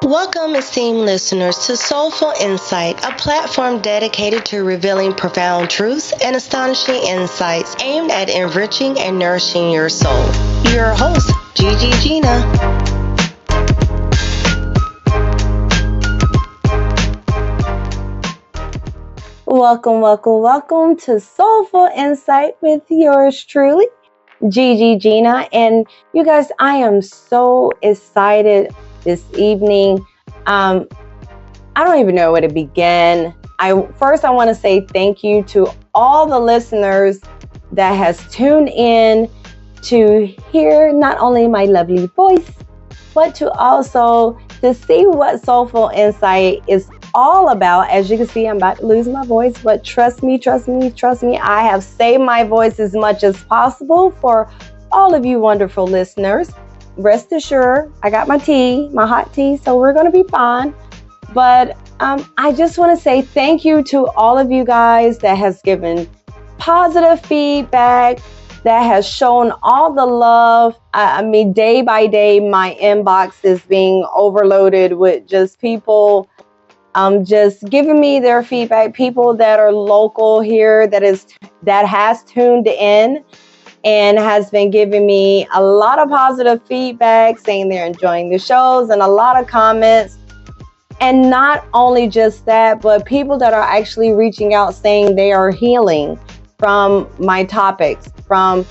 Welcome, esteemed listeners, to Soulful Insight, a platform dedicated to revealing profound truths and astonishing insights aimed at enriching and nourishing your soul. Your host, Gigi Gina. Welcome to Soulful Insight with yours truly, Gigi Gina. And you guys, I am so excited this evening. I don't even know where to begin. I want to say thank you to all the listeners that has tuned in to hear not only my lovely voice, but to also to see what Soulful Insight is all about. As you can see, I'm about to lose my voice, but trust me, I have saved my voice as much as possible for all of you wonderful listeners. Rest assured, I got my tea, my hot tea, so we're going to be fine. But I just want to say thank you to all of you guys that has given positive feedback, that has shown all the love. I mean, day by day, my inbox is being overloaded with just people just giving me their feedback, people that are local here that has tuned in and has been giving me a lot of positive feedback, saying they're enjoying the shows and a lot of comments. And not only just that, but people that are actually reaching out saying they are healing from my topics, from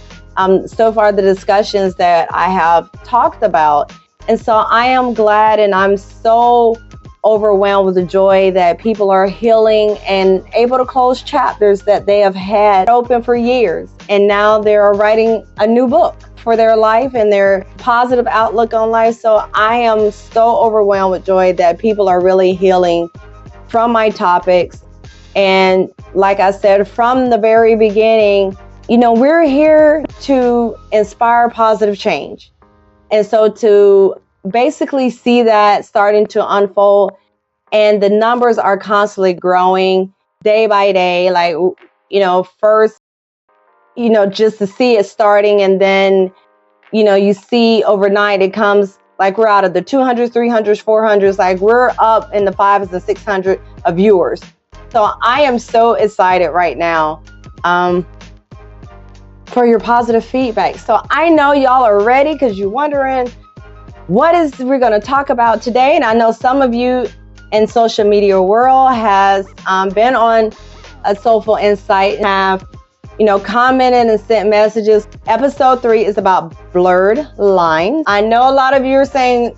so far the discussions that I have talked about. And so I am glad, and I'm so overwhelmed with the joy that people are healing and able to close chapters that they have had open for years. And now they're writing a new book for their life and their positive outlook on life. So I am so overwhelmed with joy that people are really healing from my topics. And like I said, from the very beginning, we're here to inspire positive change. And so to basically see that starting to unfold, and the numbers are constantly growing day by day, first, just to see it starting, and then you see overnight it comes, like we're out of the 200s, 300s, 400s, like we're up in the 500s and 600 of viewers. So I am so excited right now for your positive feedback. So I know y'all are ready because you're wondering what we're going to talk about today. And I know some of you in social media world has been on a Soulful Insight, have commented and sent messages. Episode 3 is about blurred lines. I know a lot of you are saying,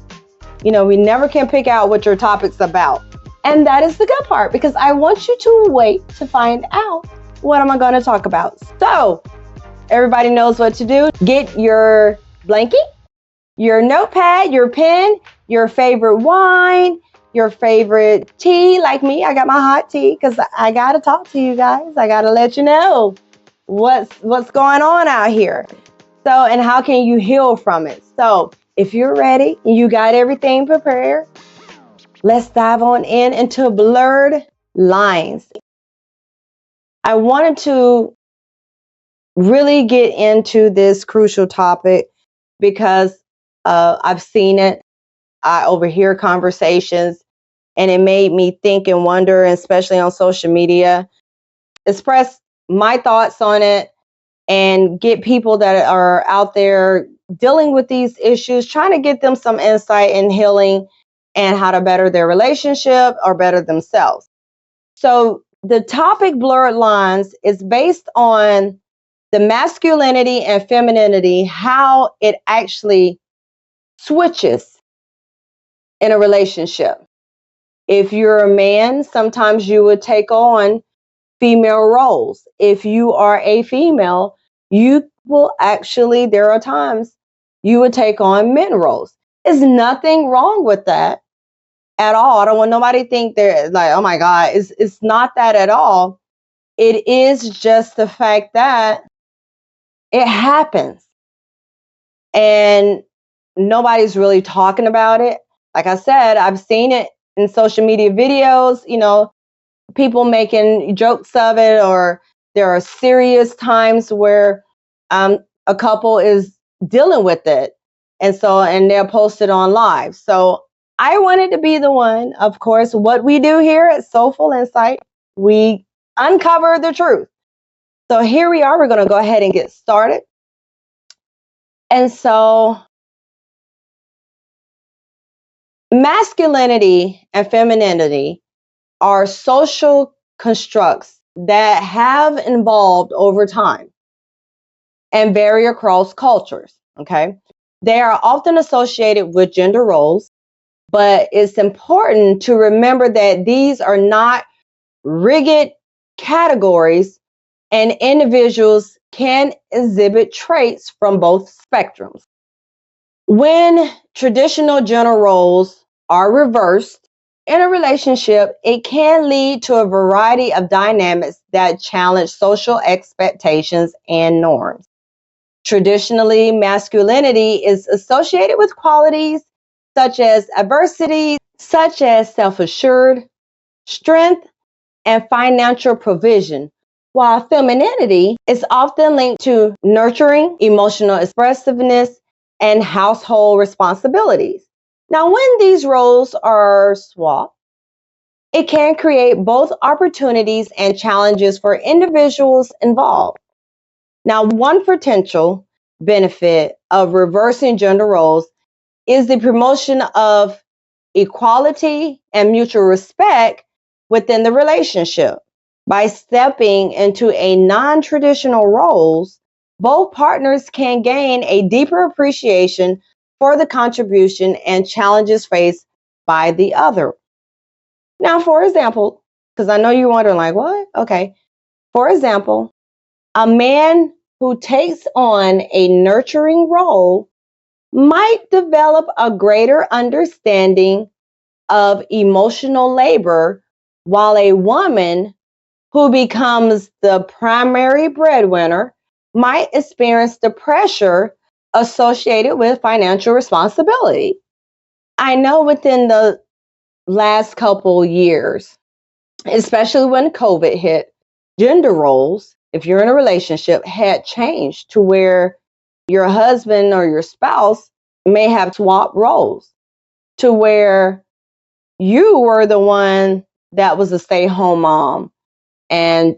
we never can pick out what your topic's about. And that is the good part, because I want you to wait to find out what am I going to talk about. So everybody knows what to do. Get your blankie, your notepad, your pen, your favorite wine, your favorite tea. Like me, I got my hot tea because I got to talk to you guys. I got to let you know what's going on out here. So, and how can you heal from it? So if you're ready, you got everything prepared, let's dive on into blurred lines. I wanted to really get into this crucial topic because I've seen it. I overhear conversations, and it made me think and wonder, especially on social media, express my thoughts on it and get people that are out there dealing with these issues, trying to get them some insight in healing and how to better their relationship or better themselves. So the topic blurred lines is based on the masculinity and femininity, how it actually switches in a relationship. If you're a man, sometimes you would take on female roles. If you are a female, you will actually, there are times you would take on men roles. There's nothing wrong with that at all. I don't want nobody to think they're like, oh my God, it's not that at all. It is just the fact that it happens. And nobody's really talking about it. Like I said, I've seen it in social media videos, people making jokes of it, or there are serious times where a couple is dealing with it. And they'll post it on live. So I wanted to be the one, of course, what we do here at Soulful Insight, we uncover the truth. So here we are, we're going to go ahead and get started. And so masculinity and femininity are social constructs that have evolved over time and vary across cultures, okay? They are often associated with gender roles, but it's important to remember that these are not rigid categories and individuals can exhibit traits from both spectrums. When traditional gender roles are reversed in a relationship, it can lead to a variety of dynamics that challenge social expectations and norms. Traditionally, masculinity is associated with qualities such as adversity, such as self-assured, strength, and financial provision, while femininity is often linked to nurturing, emotional expressiveness, and household responsibilities. Now, when these roles are swapped, it can create both opportunities and challenges for individuals involved. Now, one potential benefit of reversing gender roles is the promotion of equality and mutual respect within the relationship. By stepping into a non-traditional roles, both partners can gain a deeper appreciation for the contribution and challenges faced by the other. Now, for example, because I know you're wondering, like, what? Okay. For example, a man who takes on a nurturing role might develop a greater understanding of emotional labor, while a woman who becomes the primary breadwinner might experience the pressure associated with financial responsibility. I know within the last couple years, especially when COVID hit, gender roles, if you're in a relationship, had changed to where your husband or your spouse may have swapped roles to where you were the one that was a stay-home mom and,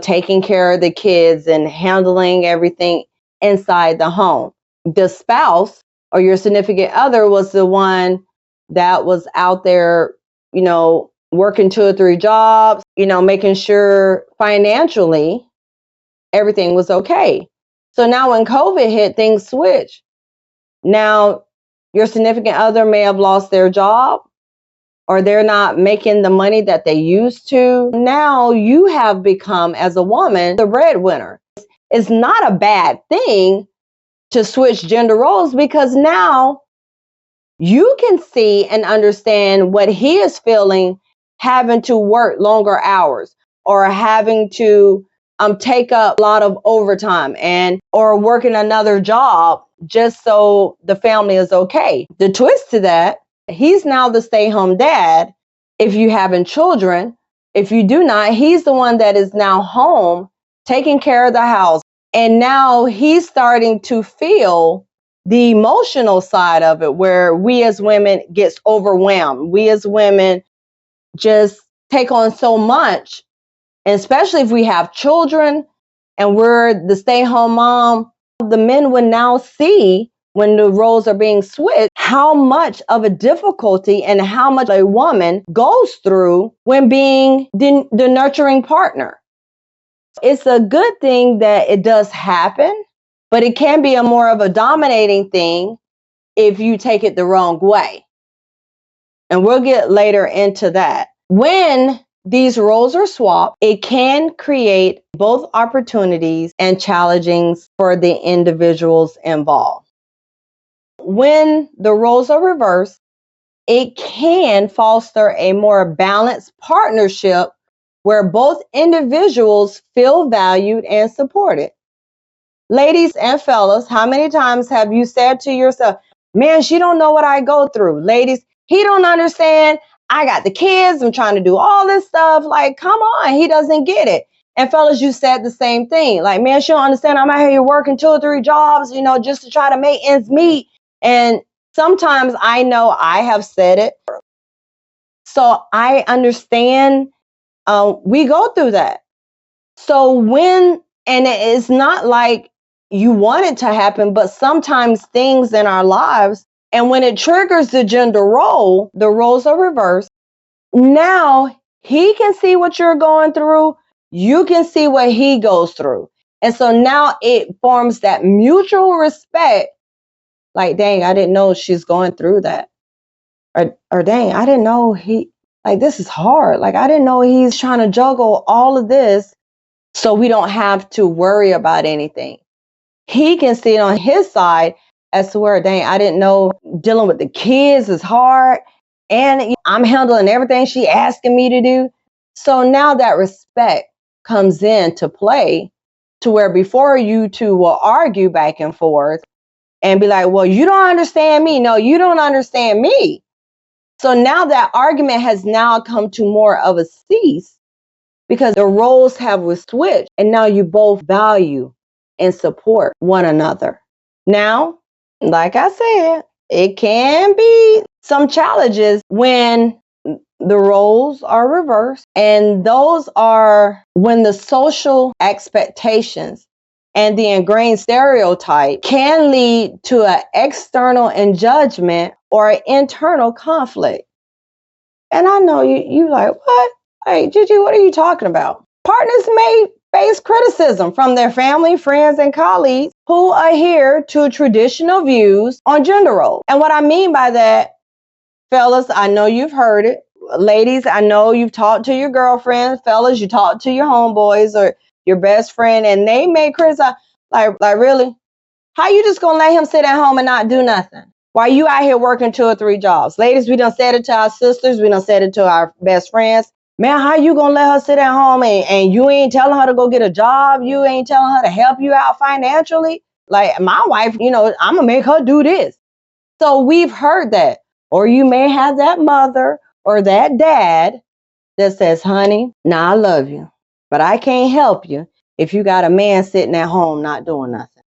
taking care of the kids and handling everything inside the home. The spouse or your significant other was the one that was out there, working 2 or 3 jobs, making sure financially everything was okay. So now when COVID hit, things switched. Now your significant other may have lost their job or they're not making the money that they used to. Now you have become, as a woman, the breadwinner. It's not a bad thing to switch gender roles because now you can see and understand what he is feeling having to work longer hours or having to take up a lot of overtime and or working another job just so the family is okay. The twist to that, he's now the stay-home dad if you having children. If you do not, he's the one that is now home taking care of the house. And now he's starting to feel the emotional side of it, where we as women gets overwhelmed. We as women just take on so much, and especially if we have children and we're the stay-home mom, the men would now see when the roles are being switched, how much of a difficulty and how much a woman goes through when being the nurturing partner. It's a good thing that it does happen, but it can be a more of a dominating thing if you take it the wrong way. And we'll get later into that. When these roles are swapped, it can create both opportunities and challenges for the individuals involved. When the roles are reversed, it can foster a more balanced partnership where both individuals feel valued and supported. Ladies and fellas, how many times have you said to yourself, man, she don't know what I go through. Ladies, he don't understand. I got the kids. I'm trying to do all this stuff. Like, come on, he doesn't get it. And fellas, you said the same thing. Like, man, she don't understand. I'm out here working 2 or 3 jobs, just to try to make ends meet. And Sometimes I know I have said it. So I understand we go through that. So and it's not like you want it to happen, but sometimes things in our lives, and when it triggers the gender role, the roles are reversed. Now he can see what you're going through. You can see what he goes through. And so now it forms that mutual respect. Like, dang, I didn't know she's going through that. Or dang, I didn't know this is hard. Like, I didn't know he's trying to juggle all of this. So we don't have to worry about anything. He can see it on his side as to where, dang, I didn't know dealing with the kids is hard. And I'm handling everything she asking me to do. So now that respect comes into play to where before you two will argue back and forth and be like, well, you don't understand me. No, you don't understand me. So now that argument has now come to more of a cease because the roles have switched and now you both value and support one another. Now, like I said, it can be some challenges when the roles are reversed, and those are when the social expectations and the ingrained stereotype can lead to an external judgment or an internal conflict. And I know you like, what? Hey, Gigi, what are you talking about? Partners may face criticism from their family, friends, and colleagues who adhere to traditional views on gender roles. And what I mean by that, fellas, I know you've heard it. Ladies, I know you've talked to your girlfriends. Fellas, you talk to your homeboys or your best friend, and they may criticize, like really? How you just gonna let him sit at home and not do nothing? Why you out here working 2 or 3 jobs? Ladies, we done said it to our sisters. We done said it to our best friends. Man, how you gonna let her sit at home and you ain't telling her to go get a job? You ain't telling her to help you out financially? Like my wife, I'm gonna make her do this. So we've heard that. Or you may have that mother or that dad that says, honey, now I love you, but I can't help you if you got a man sitting at home not doing nothing.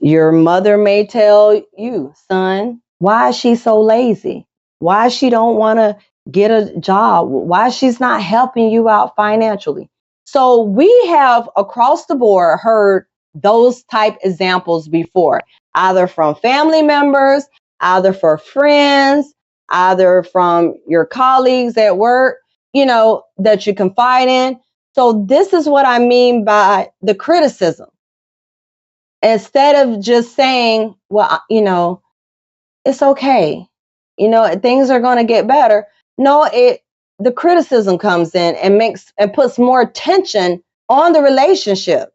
Your mother may tell you, son, why is she so lazy? Why she don't want to get a job? Why she's not helping you out financially? So we have across the board heard those type examples before, either from family members, either for friends, either from your colleagues at work, that you confide in. So this is what I mean by the criticism. Instead of just saying, well, it's okay, things are going to get better. No, the criticism comes in and puts more tension on the relationship.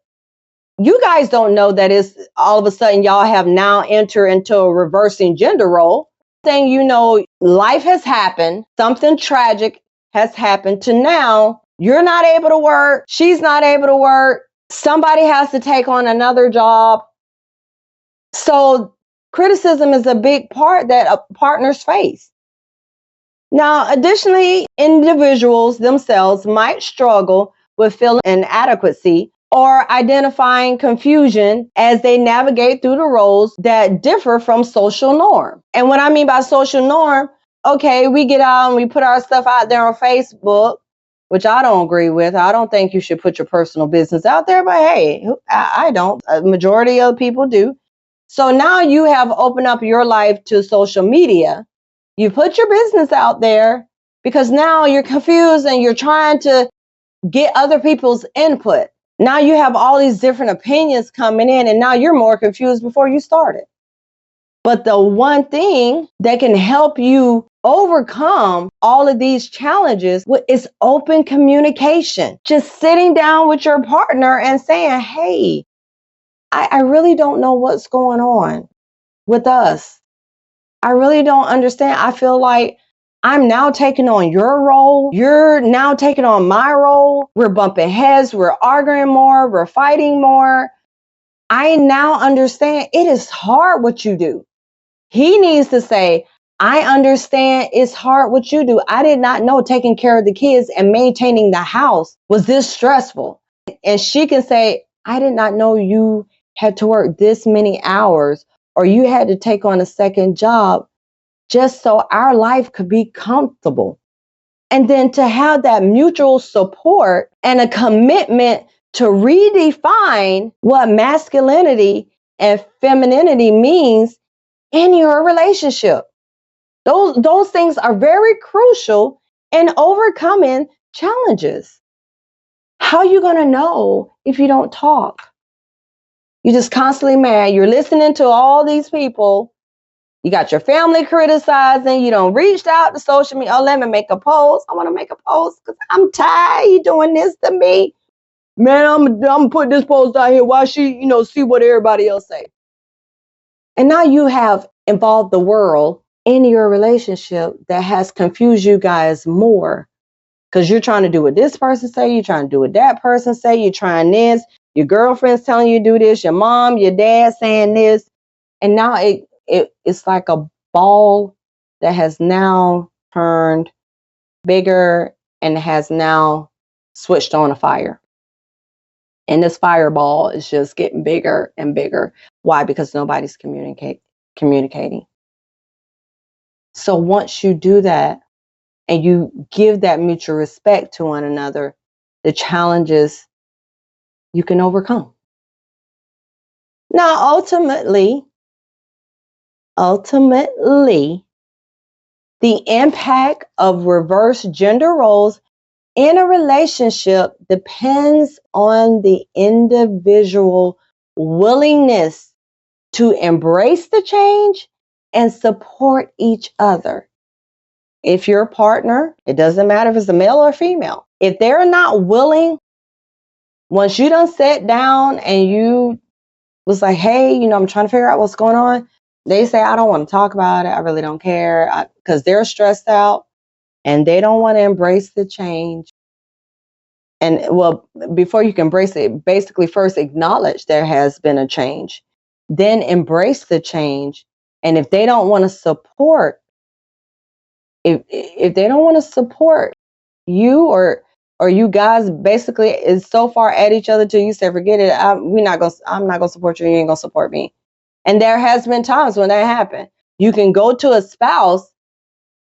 You guys don't know that it's all of a sudden y'all have now entered into a reversing gender role. Saying, life has happened, something tragic has happened to now you're not able to work, she's not able to work, somebody has to take on another job. So criticism is a big part that partners face. Now, additionally, individuals themselves might struggle with feeling inadequacy or identifying confusion as they navigate through the roles that differ from social norm. And what I mean by social norm, okay, we get out and we put our stuff out there on Facebook, which I don't agree with. I don't think you should put your personal business out there, but hey, I don't. A majority of people do. So now you have opened up your life to social media. You put your business out there because now you're confused and you're trying to get other people's input. Now you have all these different opinions coming in and now you're more confused before you started. But the one thing that can help you overcome all of these challenges is open communication. Just sitting down with your partner and saying, hey, I really don't know what's going on with us. I really don't understand. I feel like I'm now taking on your role. You're now taking on my role. We're bumping heads. We're arguing more. We're fighting more. I now understand it is hard what you do. He needs to say, I understand it's hard what you do. I did not know taking care of the kids and maintaining the house was this stressful. And she can say, I did not know you had to work this many hours or you had to take on a second job just so our life could be comfortable. And then to have that mutual support and a commitment to redefine what masculinity and femininity means in your relationship. Those things are very crucial in overcoming challenges. How are you going to know if you don't talk? You're just constantly mad. You're listening to all these people. You got your family criticizing. You don't reached out to social media. Oh, let me make a post. I want to make a post because I'm tired. You doing this to me. Man, I'm gonna put this post out here. Why she, see what everybody else say. And now you have involved the world in your relationship that has confused you guys more. Because you're trying to do what this person say, you're trying to do what that person say, you're trying this, your girlfriend's telling you to do this, your mom, your dad saying this. And now it's like a ball that has now turned bigger and has now switched on a fire. And this fireball is just getting bigger and bigger. Why? Because nobody's communicating. So once you do that and you give that mutual respect to one another, the challenges you can overcome. Now, ultimately, the impact of reverse gender roles in a relationship depends on the individual willingness to embrace the change and support each other. If your partner, it doesn't matter if it's a male or female, if they're not willing, once you done sat down and you was like, hey, I'm trying to figure out what's going on, they say, I don't want to talk about it. I really don't care, because they're stressed out and they don't want to embrace the change. And well, before you can embrace it, basically first acknowledge there has been a change, then embrace the change. And if they don't want to support, if they don't want to support you, or you guys basically is so far at each other till you say, forget it, I'm not gonna support you, you ain't gonna support me. And there has been times when that happened. You can go to a spouse,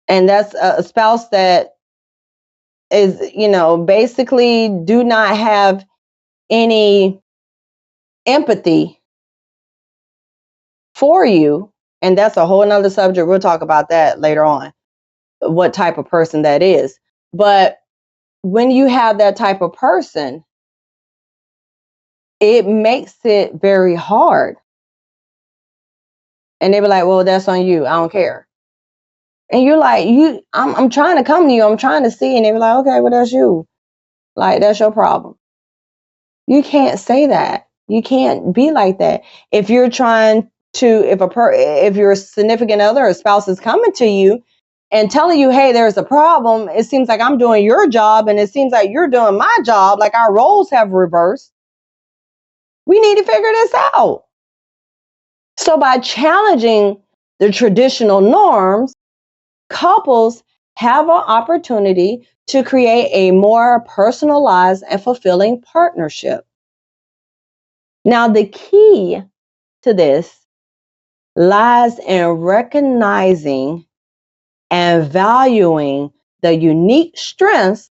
and that's a spouse that is, basically do not have any empathy for you. And that's a whole nother subject. We'll talk about that later on, what type of person that is. But when you have that type of person, it makes it very hard. And they be like, well, that's on you. I don't care. And you're like, I'm trying to come to you. I'm trying to see. And they be like, okay, well, that's you. Like, that's your problem. You can't say that. You can't be like that. If you're trying to, if your significant other or spouse is coming to you and telling you, hey, there's a problem, it seems like I'm doing your job and it seems like you're doing my job, like our roles have reversed. We need to figure this out. So by challenging the traditional norms, couples have an opportunity to create a more personalized and fulfilling partnership. Now, the key to this lies in recognizing and valuing the unique strengths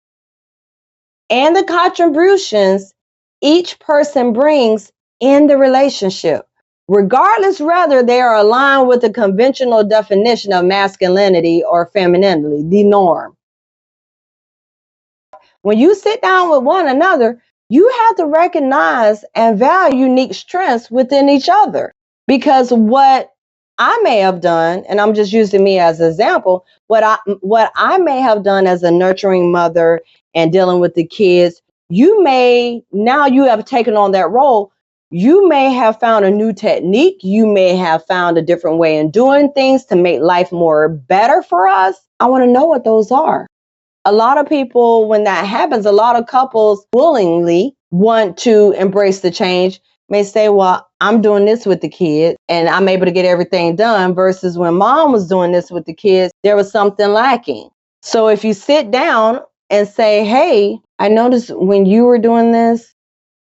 and the contributions each person brings in the relationship, regardless whether they are aligned with the conventional definition of masculinity or femininity, the norm. When you sit down with one another, you have to recognize and value unique strengths within each other. Because what I may have done, and I'm just using me as an example, what I may have done as a nurturing mother and dealing with the kids, now you have taken on that role. You may have found a new technique. You may have found a different way in doing things to make life more better for us. I want to know what those are. A lot of people, when that happens, a lot of couples willingly want to embrace the change, may say, well, I'm doing this with the kids and I'm able to get everything done, versus when mom was doing this with the kids, there was something lacking. So if you sit down and say, hey, I noticed when you were doing this,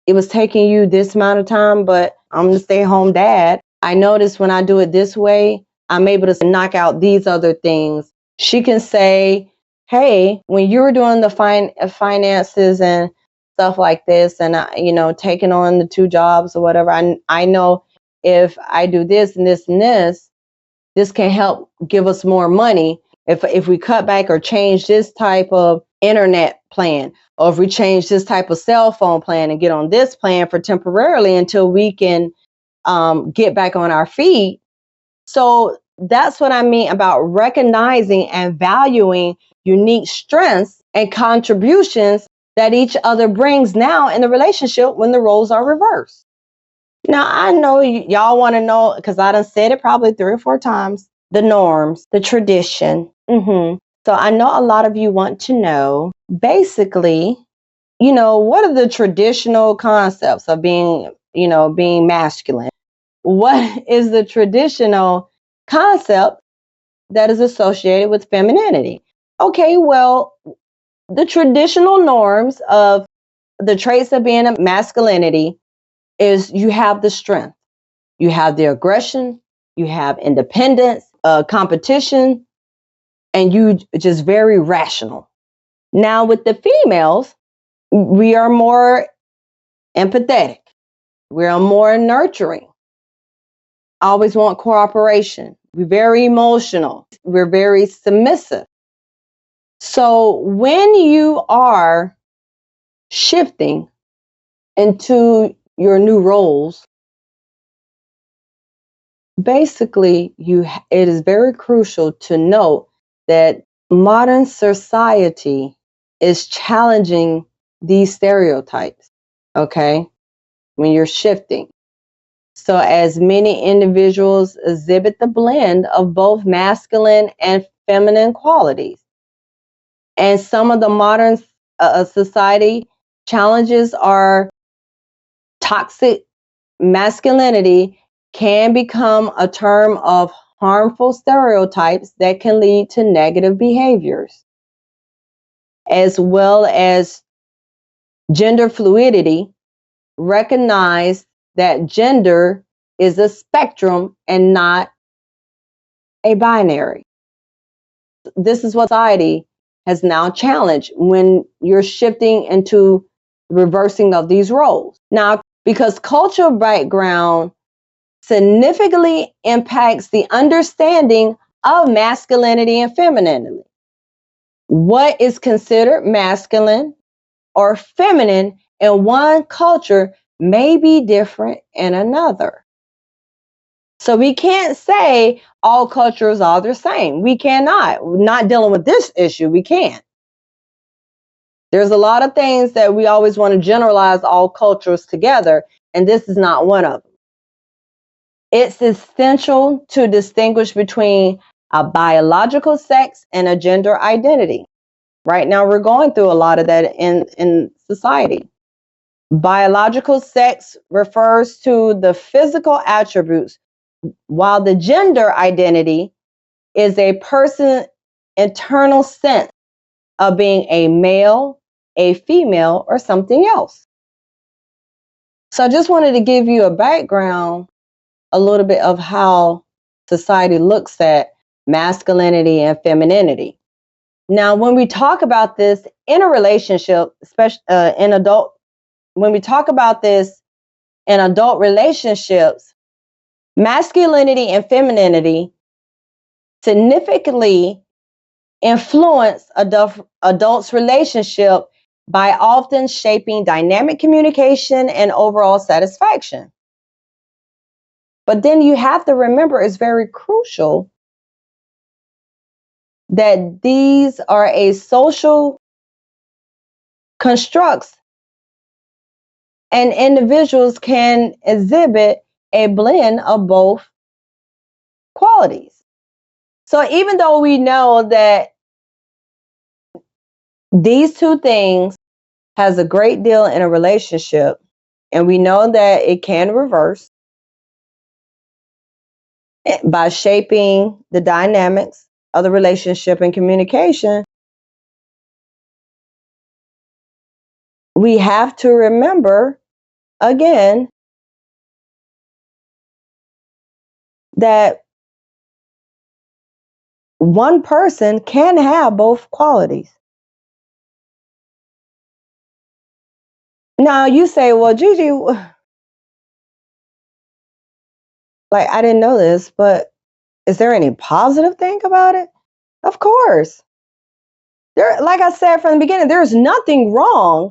it was taking you this amount of time, but I'm the stay-home dad. I notice when I do it this way, I'm able to knock out these other things. She can say, hey, when you were doing the finances and stuff like this, and taking on the 2 jobs or whatever, I know if I do this and this and this can help give us more money. If we cut back or change this type of internet plan, or if we change this type of cell phone plan and get on this plan for temporarily until we can get back on our feet. So that's what I mean about recognizing and valuing unique strengths and contributions that each other brings now in the relationship when the roles are reversed. Now, I know y'all want to know, because I done said it probably 3 or 4 times, the norms, the tradition. So I know a lot of you want to know, basically, what are the traditional concepts of being masculine? What is the traditional concept that is associated with femininity? Okay, well, the traditional norms of the traits of being a masculinity is you have the strength, you have the aggression, you have independence, competition, and you just very rational. Now, with the females, we are more empathetic, we are more nurturing, always want cooperation. We're very emotional. We're very submissive. So when you are shifting into your new roles, basically it is very crucial to note that modern society is challenging these stereotypes, okay? When you're shifting. So as many individuals exhibit the blend of both masculine and feminine qualities. And some of the modern society challenges are toxic masculinity can become a term of harmful stereotypes that can lead to negative behaviors, as well as gender fluidity. Recognize that gender is a spectrum and not a binary. This is what society has now challenged when you're shifting into reversing of these roles. Now, because cultural background significantly impacts the understanding of masculinity and femininity. What is considered masculine or feminine in one culture may be different in another. So we can't say all cultures are the same. We cannot. We're not dealing with this issue. We can't. There's a lot of things that we always want to generalize all cultures together, and this is not one of them. It's essential to distinguish between a biological sex and a gender identity. Right now, we're going through a lot of that in society. Biological sex refers to the physical attributes, while the gender identity is a person's internal sense of being a male, a female, or something else. So I just wanted to give you a background, a little bit of how society looks at masculinity and femininity. Now, when we talk about this in a relationship, especially when we talk about this in adult relationships, masculinity and femininity significantly influence adults' relationship by often shaping dynamic communication and overall satisfaction. But then you have to remember, it's very crucial that these are a social constructs, and individuals can exhibit a blend of both qualities. So even though we know that these two things has a great deal in a relationship, and we know that it can reverse by shaping the dynamics of the relationship and communication, we have to remember again that one person can have both qualities. Now you say, well, Gigi, like, I didn't know this, but is there any positive thing about it? Of course. There, like I said from the beginning, there's nothing wrong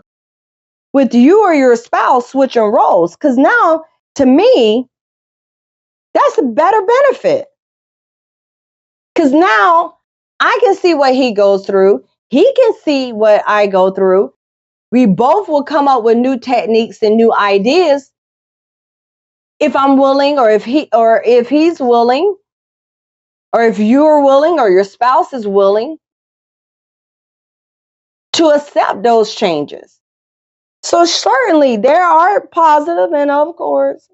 with you or your spouse switching roles. Because now, to me, that's a better benefit. Because now I can see what he goes through. He can see what I go through. We both will come up with new techniques and new ideas if I'm willing, or if he's willing, or if you're willing, or your spouse is willing to accept those changes. So certainly there are positive, and of course,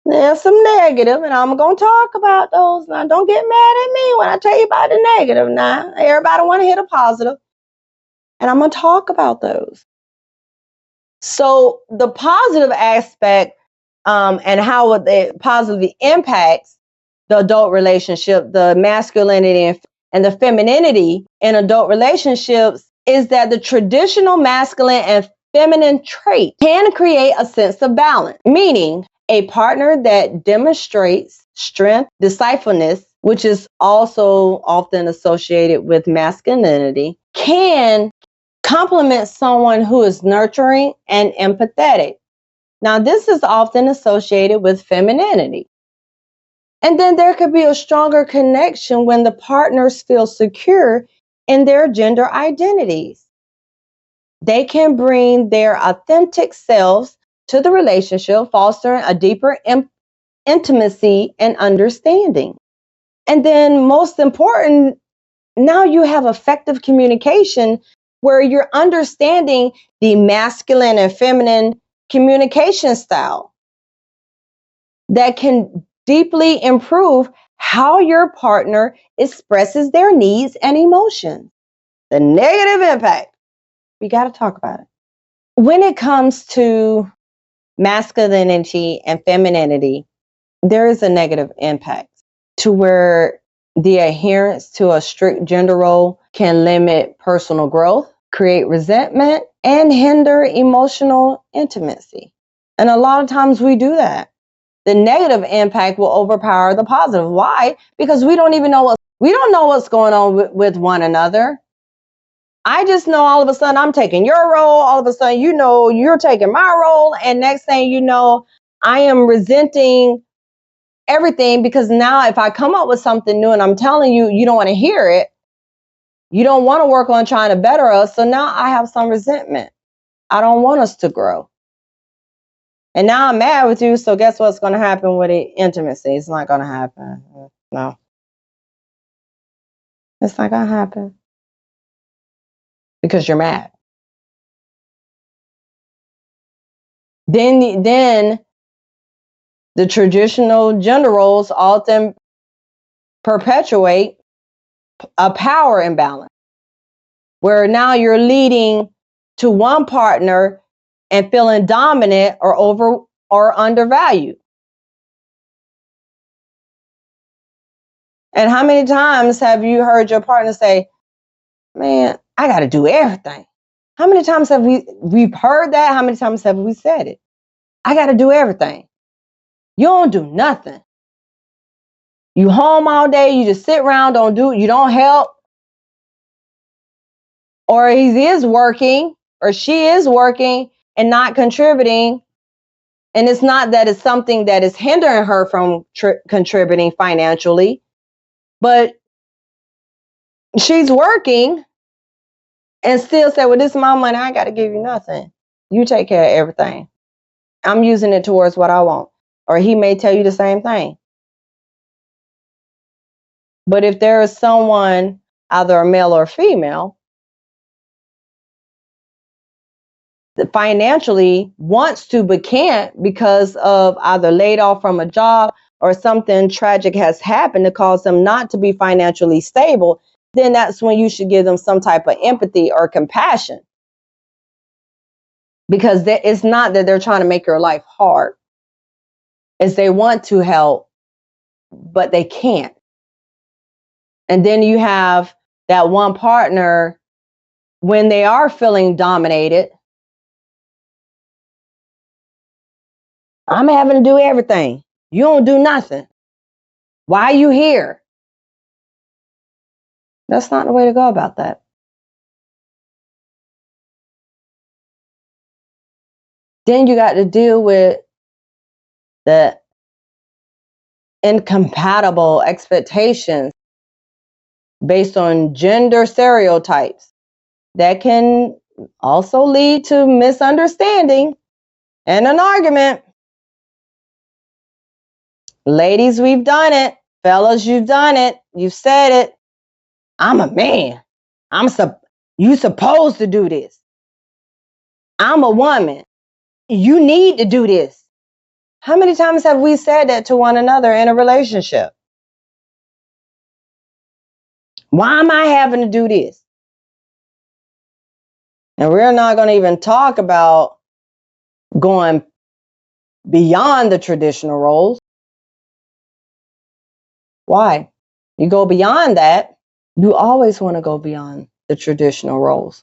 there's some negative, and I'm going to talk about those. Now, don't get mad at me when I tell you about the negative. Now, everybody want to hear the positive, and I'm going to talk about those. So the positive aspect, and how it positively impacts the adult relationship, the masculinity and the femininity in adult relationships, is that the traditional masculine and feminine trait can create a sense of balance, meaning a partner that demonstrates strength, decisiveness, which is also often associated with masculinity, can complement someone who is nurturing and empathetic. Now, this is often associated with femininity. And then there could be a stronger connection when the partners feel secure in their gender identities. They can bring their authentic selves to the relationship, fostering a deeper intimacy and understanding. And then, most important, now you have effective communication where you're understanding the masculine and feminine communication style that can deeply improve how your partner expresses their needs and emotions. The negative impact, we got to talk about it. When it comes to masculinity and femininity, there is a negative impact to where the adherence to a strict gender role can limit personal growth, create resentment, and hinder emotional intimacy. And a lot of times we do that. The negative impact will overpower the positive. Why? Because we don't know what's going on with one another. I just know all of a sudden I'm taking your role. All of a sudden, you're taking my role. And next thing you know, I am resenting everything, because now if I come up with something new and I'm telling you, you don't want to hear it. You don't want to work on trying to better us. So now I have some resentment. I don't want us to grow. And now I'm mad with you. So guess what's going to happen with the intimacy? It's not going to happen. No. It's not going to happen. Because you're mad. Then the traditional gender roles often perpetuate a power imbalance, where now you're leading to one partner and feeling dominant or undervalued. And how many times have you heard your partner say, man, I got to do everything? How many times have we've heard that? How many times have we said it? I got to do everything. You don't do nothing. You home all day, you just sit around, you don't help. Or he is working, or she is working and not contributing. And it's not that it's something that is hindering her from contributing financially, but she's working and still say, well, this is my money. I got to give you nothing. You take care of everything. I'm using it towards what I want. Or he may tell you the same thing. But if there is someone, either a male or female, that financially wants to but can't because of either laid off from a job or something tragic has happened to cause them not to be financially stable, then that's when you should give them some type of empathy or compassion. Because it's not that they're trying to make your life hard. is they want to help, but they can't. And then you have that one partner, when they are feeling dominated, I'm having to do everything. You don't do nothing. Why are you here? That's not the way to go about that. Then you got to deal with the incompatible expectations based on gender stereotypes that can also lead to misunderstanding and an argument. Ladies, we've done it. Fellas, you've done it. You've said it. I'm a man. You supposed to do this. I'm a woman. You need to do this. How many times have we said that to one another in a relationship? Why am I having to do this? And we're not going to even talk about going beyond the traditional roles. Why? You go beyond that, you always want to go beyond the traditional roles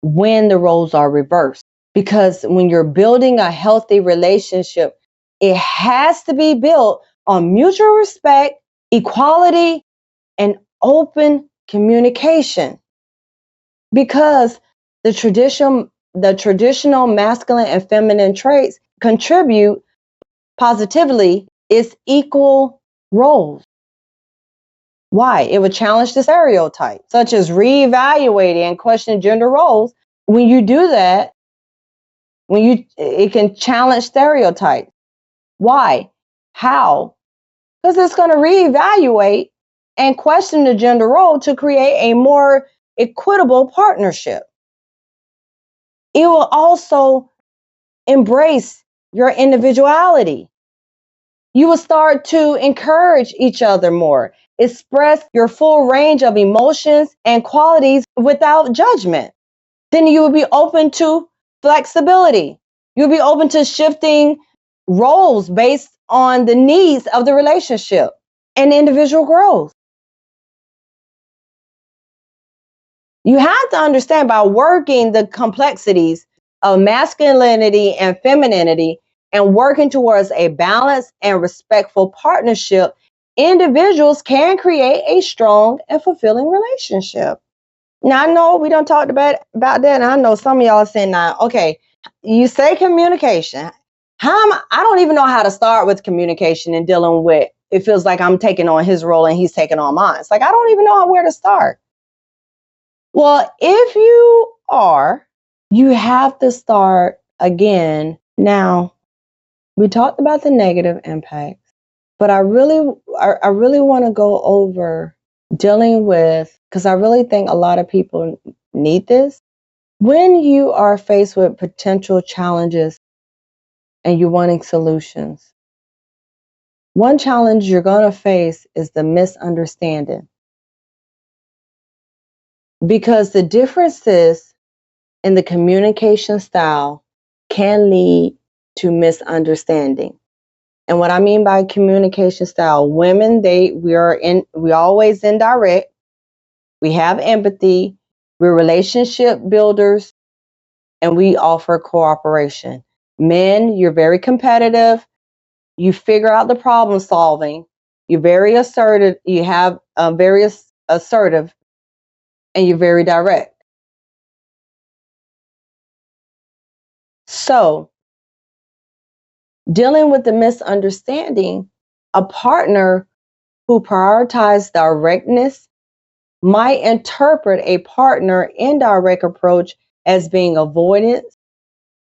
when the roles are reversed. Because when you're building a healthy relationship, it has to be built on mutual respect, equality, and open communication. Because the traditional masculine and feminine traits contribute positively is equal roles. Why? It would challenge the stereotype, such as reevaluating and questioning gender roles. When you do that, it can challenge stereotypes. Why? How? Because it's going to reevaluate and question the gender role to create a more equitable partnership. It will also embrace your individuality. You will start to encourage each other more, express your full range of emotions and qualities without judgment. Then you will be open to flexibility. You'll be open to shifting roles based on the needs of the relationship and individual growth. You have to understand, by working the complexities of masculinity and femininity and working towards a balanced and respectful partnership, individuals can create a strong and fulfilling relationship. Now, I know we don't talk about that, and I know some of y'all are saying now, okay, you say communication. I don't even know how to start with communication and dealing with, it feels like I'm taking on his role and he's taking on mine. It's like, I don't even know where to start. Well, if you are, you have to start again. Now, we talked about the negative impacts, but I really want to go over dealing with, because I really think a lot of people need this. When you are faced with potential challenges and you're wanting solutions, one challenge you're going to face is the misunderstanding. Because the differences in the communication style can lead to misunderstanding. And what I mean by communication style, women, we always indirect. We have empathy. We're relationship builders, and we offer cooperation. Men, you're very competitive. You figure out the problem solving. You're very assertive. You have very assertive, and you're very direct. So, dealing with the misunderstanding, a partner who prioritizes directness might interpret a partner indirect approach as being avoidant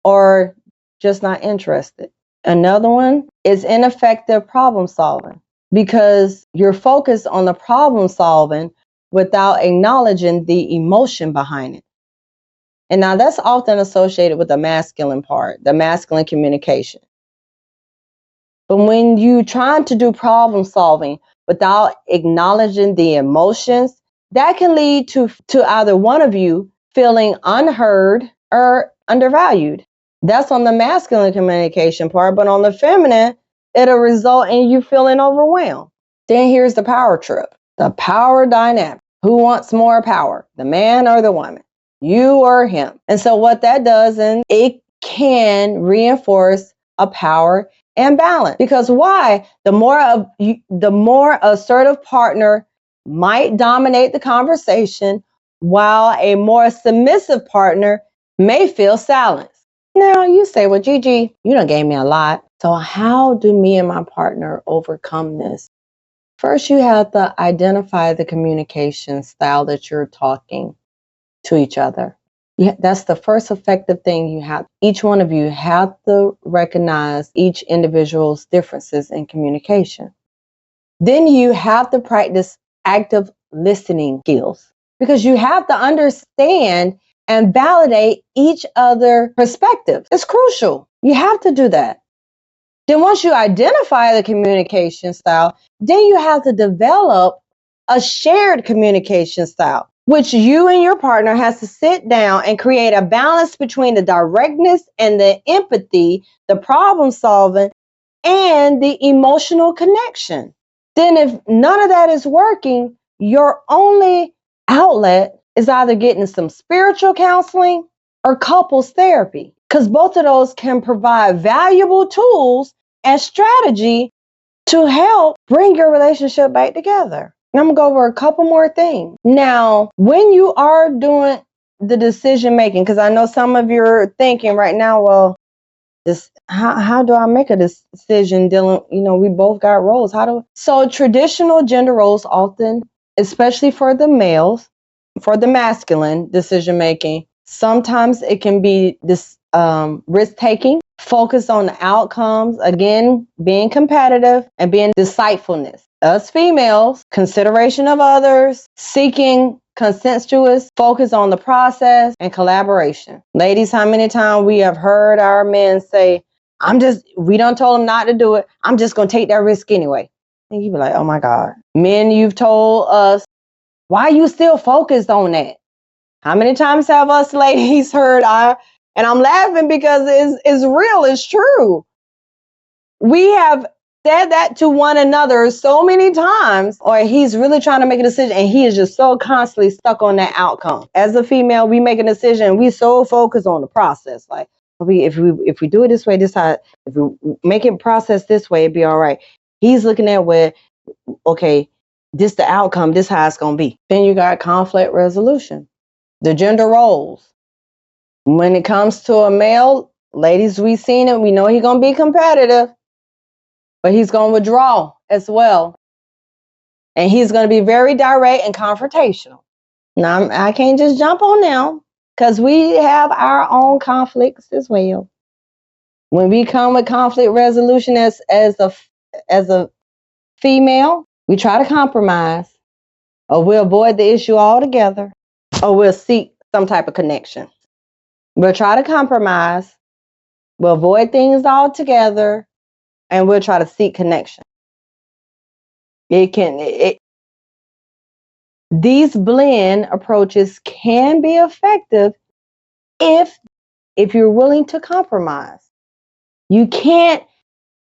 or just not interested. Another one is ineffective problem solving, because you're focused on the problem solving without acknowledging the emotion behind it. And now that's often associated with the masculine part, the masculine communication. But when you're trying to do problem solving without acknowledging the emotions, that can lead to either one of you feeling unheard or undervalued. That's on the masculine communication part. But on the feminine, it'll result in you feeling overwhelmed. Then here's the power trip, the power dynamic. Who wants more power, the man or the woman? You or him? And so what that does, and it can reinforce a power imbalance. Because why? The more assertive partner might dominate the conversation, while a more submissive partner may feel silenced. Now you say, well, Gigi, you done gave me a lot. So how do me and my partner overcome this? First, you have to identify the communication style that you're talking to each other. That's the first effective thing you have. Each one of you have to recognize each individual's differences in communication. Then you have to practice active listening skills, because you have to understand and validate each other's perspectives. It's crucial. You have to do that. Then once you identify the communication style, then you have to develop a shared communication style, which you and your partner has to sit down and create a balance between the directness and the empathy, the problem solving, and the emotional connection. Then if none of that is working, your only outlet is either getting some spiritual counseling or couples therapy, because both of those can provide valuable tools and strategy to help bring your relationship back together. And I'm going to go over a couple more things. Now, when you are doing the decision making, because I know some of you are thinking right now, well, how do I make a decision dealing, we both got roles. So traditional gender roles often, especially for the males, for the masculine decision making, sometimes it can be this risk taking, focus on the outcomes, again, being competitive and being decidefulness. Us females, consideration of others, seeking consensuous, focus on the process, and collaboration. Ladies, how many times we have heard our men say, we don't tell them not to do it. I'm just going to take that risk anyway. And you be like, oh my God. Men, you've told us, why are you still focused on that? How many times have us ladies heard and I'm laughing because it's real, it's true. We have said that to one another so many times, or he's really trying to make a decision and he is just so constantly stuck on that outcome. As a female, we make a decision, we so focus on the process. Like, if we do it this way, if we make it process this way, it'd be all right. He's looking at okay, this the outcome, this how it's gonna be. Then you got conflict resolution. The gender roles. When it comes to a male, ladies, we've seen it. We know he's going to be competitive, but he's going to withdraw as well. And he's going to be very direct and confrontational. Now, I can't just jump on them because we have our own conflicts as well. When we come with conflict resolution as a female, we try to compromise, or we'll avoid the issue altogether, or we'll seek some type of connection. We'll try to compromise, we'll avoid things altogether, and we'll try to seek connection. These blend approaches can be effective if you're willing to compromise. You can't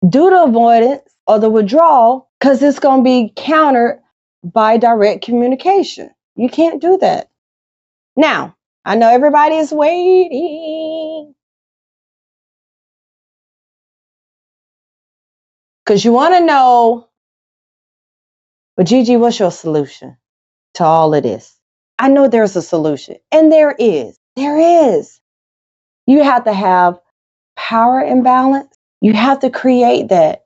do the avoidance or the withdrawal because it's going to be countered by direct communication. You can't do that. Now, I know everybody is waiting, because you want to know, but Gigi, what's your solution to all of this? I know there's a solution, and there is. There is. You have to have power imbalance. You have to create that.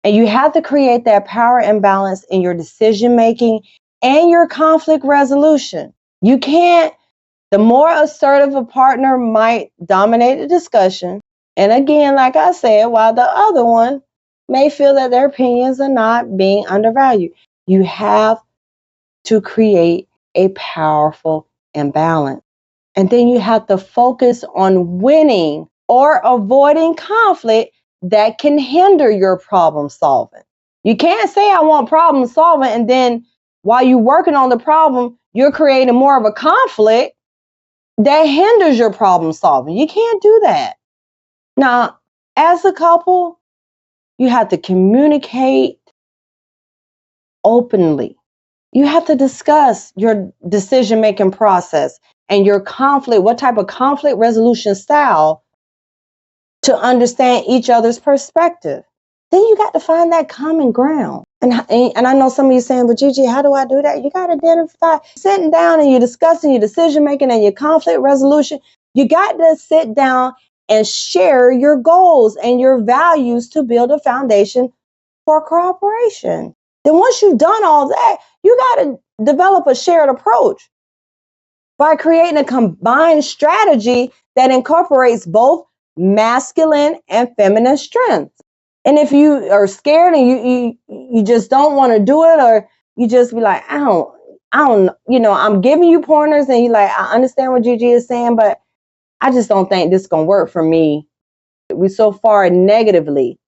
And you have to create that power imbalance in your decision making and your conflict resolution. You can't, the more assertive a partner might dominate the discussion. And again, like I said, while the other one may feel that their opinions are not being undervalued, you have to create a powerful imbalance. And then you have to focus on winning or avoiding conflict that can hinder your problem solving. You can't say, I want problem solving, and then while you're working on the problem, you're creating more of a conflict that hinders your problem solving. You can't do that. Now, as a couple, You have to communicate openly. You have to discuss your decision-making process and your conflict, what type of conflict resolution style to understand each other's perspective. Then you got to find that common ground. And I know some of you saying, but Gigi, how do I do that? You got to identify, sitting down and you're discussing your decision making and your conflict resolution. You got to sit down and share your goals and your values to build a foundation for cooperation. Then once you've done all that, you got to develop a shared approach by creating a combined strategy that incorporates both masculine and feminine strengths. And if you are scared and you just don't want to do it, or you just be like, I don't, I'm giving you pointers and you're like, I understand what Gigi is saying, but I just don't think this is going to work for me. We're so far negatively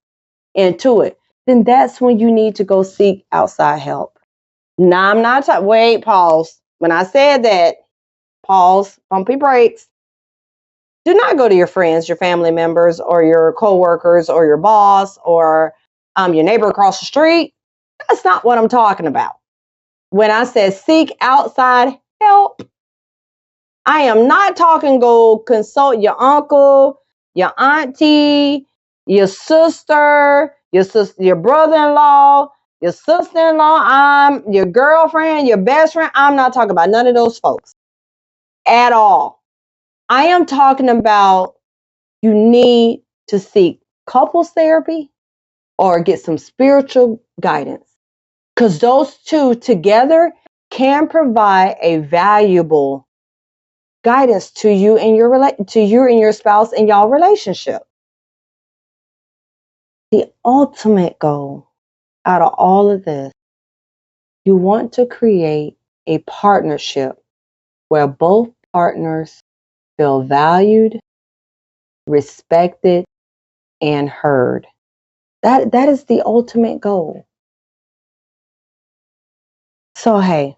into it. Then that's when you need to go seek outside help. Now, I'm not talking, wait, pause. When I said that, pause, pumpy brakes. Do not go to your friends, your family members, or your coworkers, or your boss, or your neighbor across the street. That's not what I'm talking about. When I said seek outside help, I am not talking go consult your uncle, your auntie, your sister, your brother-in-law, your sister-in-law, your girlfriend, your best friend. I'm not talking about none of those folks at all. I am talking about you need to seek couples therapy or get some spiritual guidance, because those two together can provide a valuable guidance to you and your spouse and y'all relationship. The ultimate goal out of all of this, you want to create a partnership where both partners feel valued, respected, and heard. That is the ultimate goal. So, hey,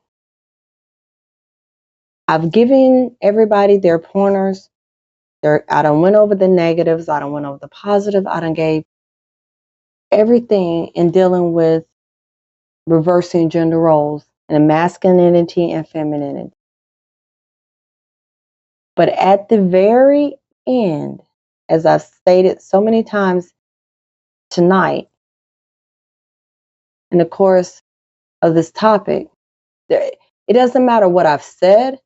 I've given everybody their pointers. I done went over the negatives. I done went over the positive. I done gave everything in dealing with reversing gender roles and masculinity and femininity. But at the very end, as I've stated so many times tonight, in the course of this topic, it doesn't matter what I've said.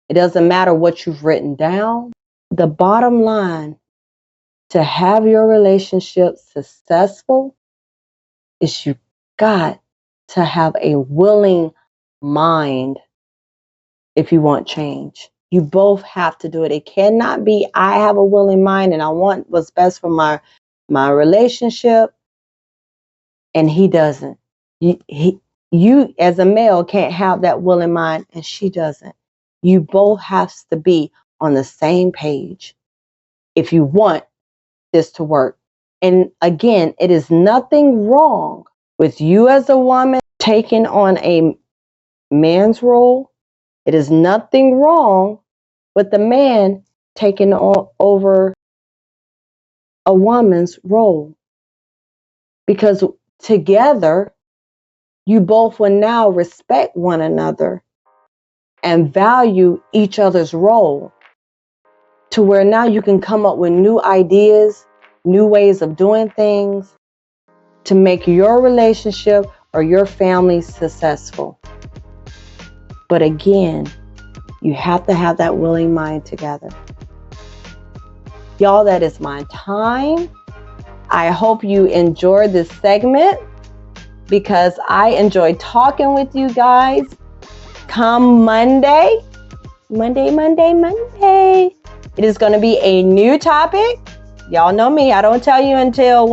It doesn't matter what you've written down. The bottom line to have your relationship successful is you got to have a willing mind if you want change. You both have to do it. It cannot be, I have a willing mind and I want what's best for my relationship, and he doesn't. You as a male can't have that willing mind and she doesn't. You both have to be on the same page if you want this to work. And again, it is nothing wrong with you as a woman taking on a man's role. It is nothing wrong with the man taking over a woman's role, because together you both will now respect one another and value each other's role, to where now you can come up with new ideas, new ways of doing things to make your relationship or your family successful. But again, you have to have that willing mind together. Y'all, that is my time. I hope you enjoyed this segment, because I enjoyed talking with you guys. Come Monday, it is going to be a new topic. Y'all know me. I don't tell you until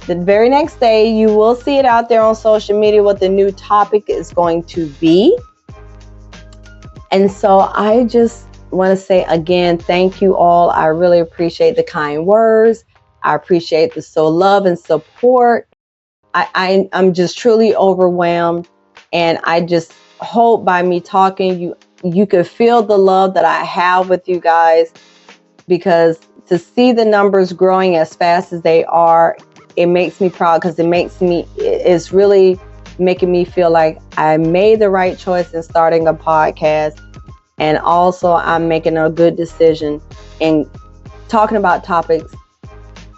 the very next day. You will see it out there on social media what the new topic is going to be. And so I just want to say again, thank you all. I really appreciate the kind words. I appreciate the love and support. I'm just truly overwhelmed, and I just hope by me talking, you could feel the love that I have with you guys, because to see the numbers growing as fast as they are, it makes me proud, because it's really making me feel like I made the right choice in starting a podcast. And also I'm making a good decision in talking about topics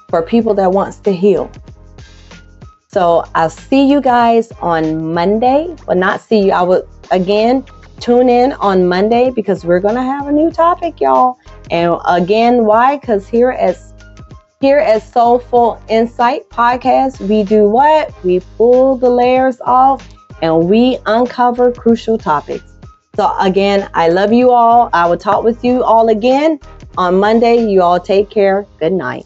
for people that wants to heal. So I'll see you guys on Monday. Well, not see you. I will, again, tune in on Monday, because we're going to have a new topic, y'all. And again, why? Because here at Soulful Insight Podcast, we do what? We pull the layers off and we uncover crucial topics. So again, I love you all. I will talk with you all again on Monday. You all take care. Good night.